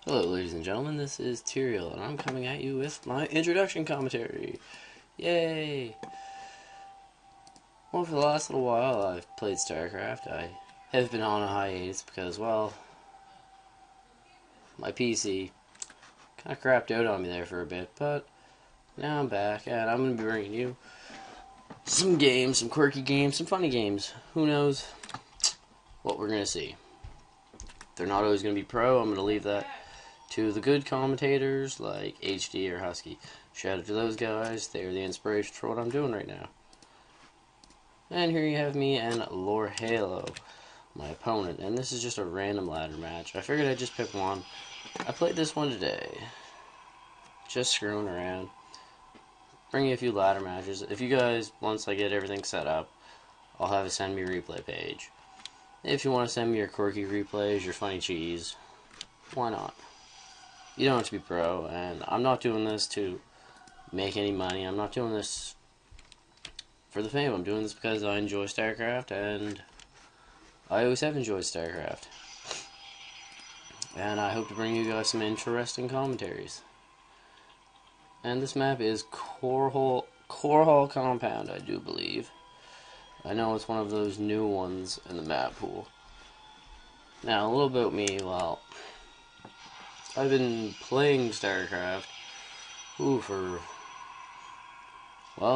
Hello, ladies and gentlemen, this is Tyrael, and I'm coming at you with my introduction commentary. Yay! Well, for the last little while, I've played StarCraft. I have been on a hiatus because, well, my PC kind of crapped out on me there for a bit, but now I'm back, and I'm going to be bringing you some games, some quirky games, some funny games. Who knows what we're going to see. They're not always going to be pro. I'm going to leave that to the good commentators like HD or Husky. Shout out to those guys. They're the inspiration for what I'm doing right now. And here you have me and Lord Halo, my opponent. And this is just a random ladder match. I figured I'd just pick one. I played this one today. Just screwing around. Bring you a few ladder matches. If you guys, once I get everything set up, I'll have a send me replay page. If you want to send me your quirky replays, your funny cheese, why not? You don't have to be pro, and I'm not doing this to make any money. I'm not doing this for the fame. I'm doing this because I enjoy StarCraft, and I always have enjoyed StarCraft. And I hope to bring you guys some interesting commentaries. And this map is Core Hall Compound, I do believe. I know it's one of those new ones in the map pool. Now, a little about me. Well, I've been playing StarCraft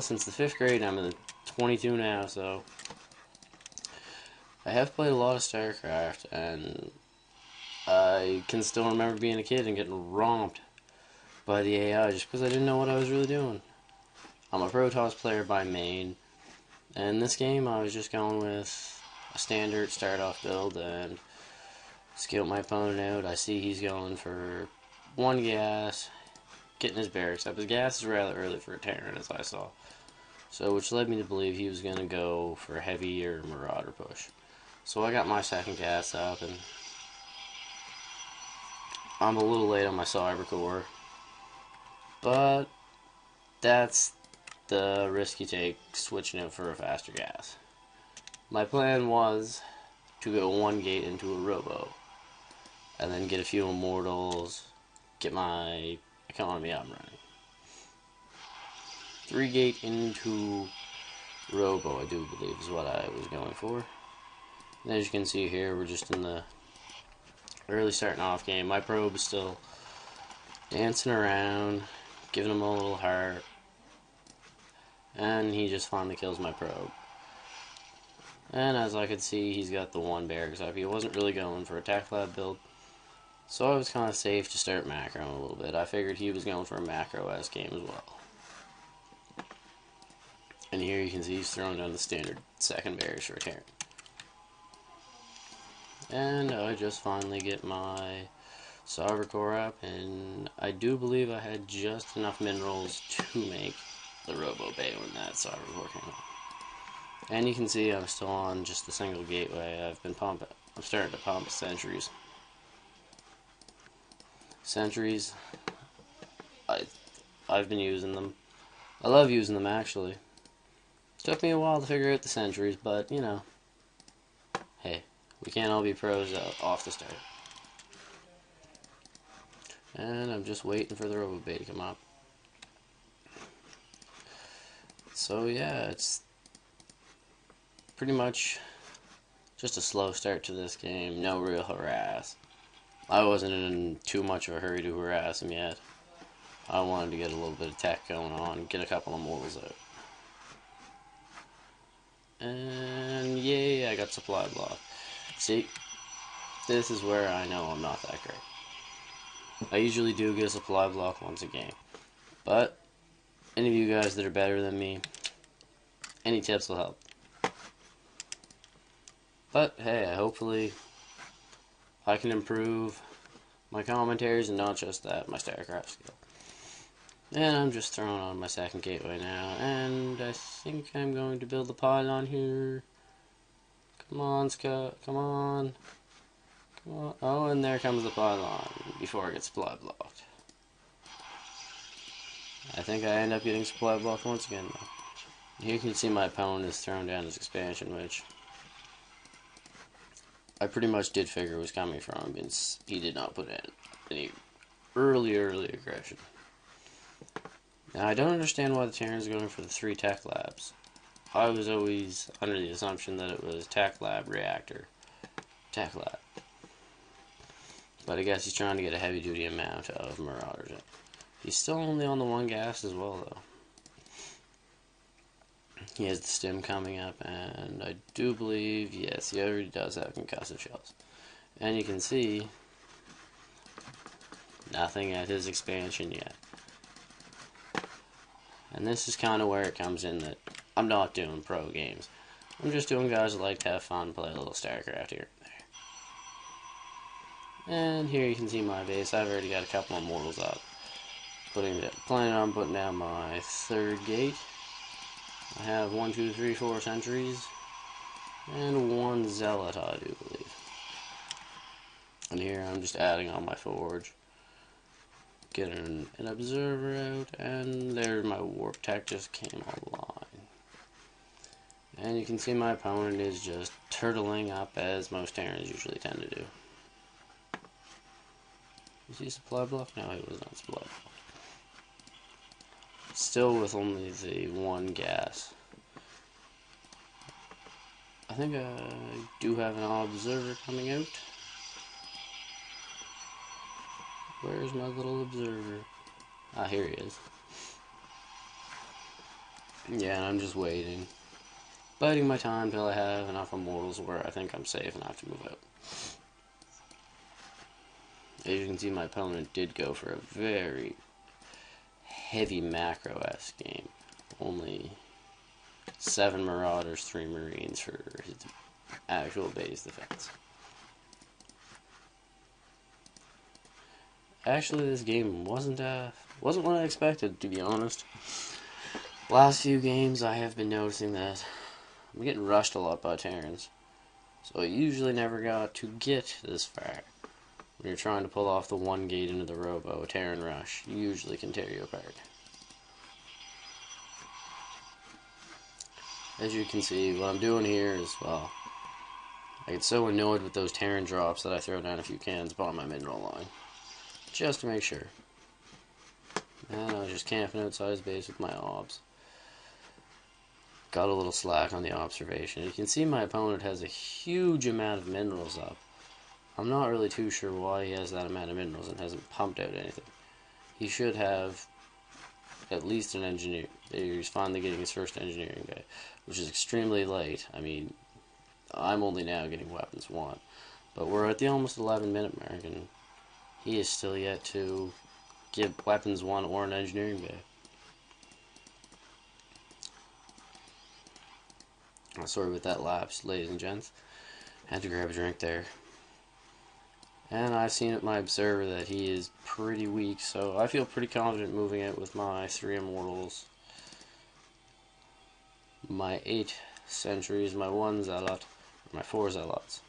since the 5th grade. I'm in the 22 now, so I have played a lot of StarCraft, and I can still remember being a kid and getting romped by the AI just because I didn't know what I was really doing. I'm a Protoss player by main, and in this game I was just going with a standard start-off build and scout my opponent out. I see he's going for one gas, getting his barracks up. His gas is rather early for a Terran, as I saw. So, which led me to believe he was going to go for a heavier Marauder push. So I got my second gas up, and I'm a little late on my Cyber Core. But that's the risk you take switching it for a faster gas. My plan was to go one gate into a Robo, and then get a few Immortals, get my economy up and running. 3 gate into Robo, I do believe, is what I was going for. And as you can see here, we're just in the early starting off game. My probe is still dancing around, giving him a little heart, and he just finally kills my probe. And as I could see, he's got the one barracks up. He wasn't really going for a Tech Lab build, so I was kind of safe to start macroing a little bit. I figured he was going for a macro-esque game as well. And here you can see he's throwing down the standard second barracks for a Terran. And I just finally get my Cyber Core up, and I do believe I had just enough minerals to make the Robo Bay when that Cyber Core came up. And you can see I'm still on just the single gateway. I'm starting to pump sentries. Sentries, I've been using them. I love using them, actually. Took me a while to figure out the sentries, but, you know, hey, we can't all be pros off the start. And I'm just waiting for the Robo Bay to come up. So yeah, it's pretty much just a slow start to this game. No real harass. I wasn't in too much of a hurry to harass him yet. I wanted to get a little bit of tech going on, get a couple of mortals out. And yay, I got supply block. See, this is where I know I'm not that great. I usually do get a supply block once a game. But any of you guys that are better than me, any tips will help. But hey, hopefully I can improve my commentaries, and not just that, my StarCraft skill. And I'm just throwing on my second gateway now, and I think I'm going to build the pylon here. Come on, Scott, come on. Come on. Oh, and there comes the pylon before it gets supply blocked. I think I end up getting supply blocked once again, though. Here you can see my opponent is throwing down his expansion, which I pretty much did figure was coming from him. He did not put any early aggression. Now, I don't understand why the Terran's going for the 3 tech labs. I was always under the assumption that it was tech lab, reactor, tech lab. But I guess he's trying to get a heavy-duty amount of Marauders in. He's still only on the 1 gas as well, though. He has the stim coming up, and I do believe, yes, he already does have concussive shells. And you can see, nothing at his expansion yet. And this is kind of where it comes in that I'm not doing pro games. I'm just doing guys that like to have fun, play a little StarCraft here and there. And here you can see my base. I've already got a couple of mortals up. Planning on putting down my 3rd gate. I have 1, 2, 3, 4 sentries. And 1 zealot, I do believe. And here I'm just adding on my forge. Getting an observer out, and there my warp tech just came online. And you can see my opponent is just turtling up as most Terrans usually tend to do. Was he supply block? No, he was not supply block. Still with only the 1 gas. I think I do have an observer coming out. Where's my little observer? Ah, here he is. Yeah, and I'm just waiting. Biding my time till I have enough immortals where I think I'm safe enough to move out. As you can see, my opponent did go for a very heavy macro-esque game. Only 7 Marauders, 3 Marines for his actual base defense. Actually, this game wasn't what I expected, to be honest. Last few games, I have been noticing that I'm getting rushed a lot by Terrans. So I usually never got to get this far. When you're trying to pull off the 1 gate into the robo, a Terran rush usually can tear you apart. As you can see, what I'm doing here is, well, I get so annoyed with those Terran drops that I throw down a few cans upon my mineral line. Just to make sure. And I was just camping outside his base with my obs. Got a little slack on the observation. You can see my opponent has a huge amount of minerals up. I'm not really too sure why he has that amount of minerals and hasn't pumped out anything. He should have at least an engineer. He's finally getting his first engineering bay, which is extremely late. I mean, I'm only now getting weapons 1. But we're at the almost 11-minute mark, and he is still yet to give weapons 1 or an engineering bay. Sorry with that lapse, ladies and gents. Had to grab a drink there. And I've seen at my observer that he is pretty weak, so I feel pretty confident moving out with my 3 immortals, my 8 sentries, my 1 zealot, my 4 zealots.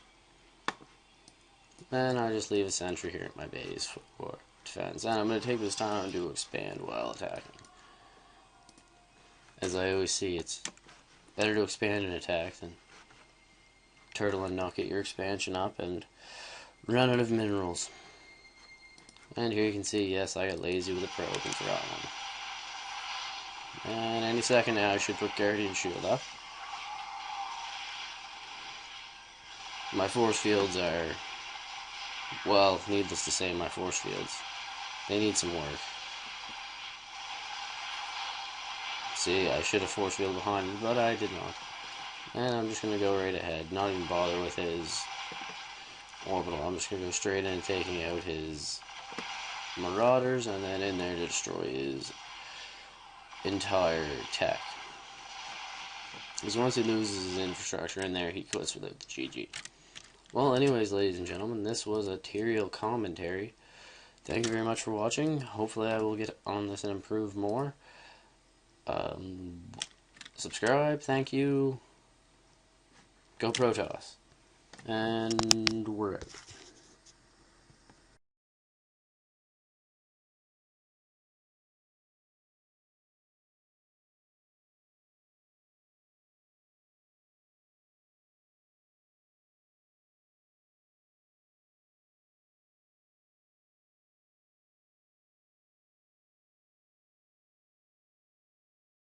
And I just leave a sentry here at my base for defense. And I'm going to take this time to expand while attacking. As I always see, it's better to expand and attack than turtle and not get your expansion up and run out of minerals. And here you can see, yes, I got lazy with a probe and forgot one. And any second now I should put Guardian Shield up. My force fields are, well, needless to say, my force fields, they need some work. See, I should have force field behind it, but I did not. And I'm just going to go right ahead, not even bother with his orbital. I'm just going to go straight in, taking out his Marauders, and then in there to destroy his entire tech. Because once he loses his infrastructure in there, he quits without the GG. Well, anyways, ladies and gentlemen, this was a TyreaL commentary. Thank you very much for watching. Hopefully I will get on this and improve more. Subscribe, thank you. Go Protoss. And we're out.